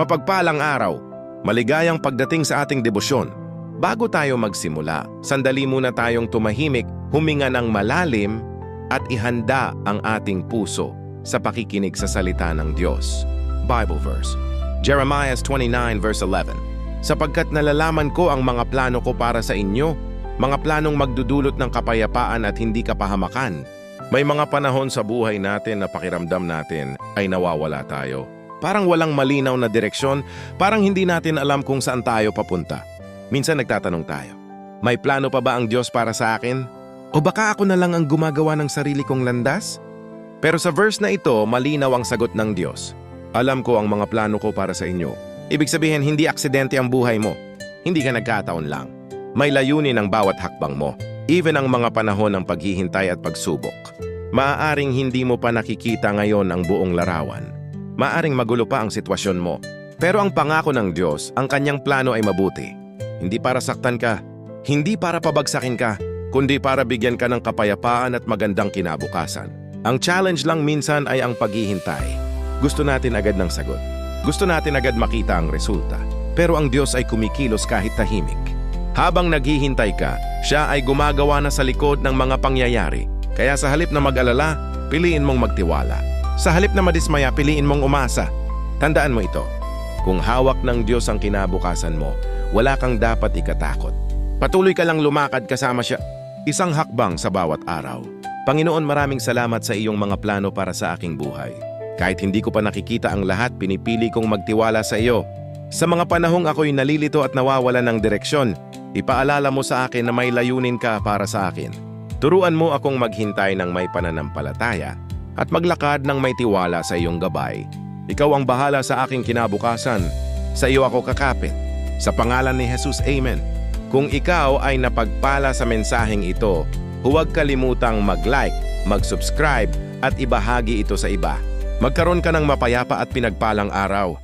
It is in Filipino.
Mapagpalang araw, maligayang pagdating sa ating debosyon. Bago tayo magsimula, sandali muna tayong tumahimik, huminga ng malalim at ihanda ang ating puso sa pakikinig sa salita ng Diyos. Bible verse, Jeremiah 29 verse 11. Sapagkat nalalaman ko ang mga plano ko para sa inyo, mga planong magdudulot ng kapayapaan at hindi kapahamakan. May mga panahon sa buhay natin na pakiramdam natin ay nawawala tayo. Parang walang malinaw na direksyon, parang hindi natin alam kung saan tayo papunta. Minsan nagtatanong tayo, may plano pa ba ang Diyos para sa akin? O baka ako na lang ang gumagawa ng sarili kong landas? Pero sa verse na ito, malinaw ang sagot ng Diyos. Alam ko ang mga plano ko para sa inyo. Ibig sabihin, hindi aksidente ang buhay mo. Hindi ka nagkataon lang. May layunin ang bawat hakbang mo, even ang mga panahon ng paghihintay at pagsubok. Maaaring hindi mo pa nakikita ngayon ang buong larawan. Maaaring magulo pa ang sitwasyon mo. Pero ang pangako ng Diyos, ang kanyang plano ay mabuti. Hindi para saktan ka, hindi para pabagsakin ka, kundi para bigyan ka ng kapayapaan at magandang kinabukasan. Ang challenge lang minsan ay ang paghihintay. Gusto natin agad ng sagot. Gusto natin agad makita ang resulta. Pero ang Diyos ay kumikilos kahit tahimik. Habang naghihintay ka, siya ay gumagawa na sa likod ng mga pangyayari. Kaya sa halip na mag-alala, piliin mong magtiwala. Sa halip na madismaya, piliin mong umasa. Tandaan mo ito, kung hawak ng Diyos ang kinabukasan mo, wala kang dapat ikatakot. Patuloy ka lang lumakad kasama siya, isang hakbang sa bawat araw. Panginoon, maraming salamat sa iyong mga plano para sa aking buhay. Kahit hindi ko pa nakikita ang lahat, pinipili kong magtiwala sa iyo. Sa mga panahong ako'y nalilito at nawawala ng direksyon, ipaalala mo sa akin na may layunin ka para sa akin. Turuan mo akong maghintay ng may pananampalataya at maglakad ng may tiwala sa iyong gabay. Ikaw ang bahala sa aking kinabukasan. Sa iyo ako kakapit. Sa pangalan ni Jesus, Amen. Kung ikaw ay napagpala sa mensaheng ito, huwag kalimutang mag-like, mag-subscribe at ibahagi ito sa iba. Magkaroon ka ng mapayapa at pinagpalang araw.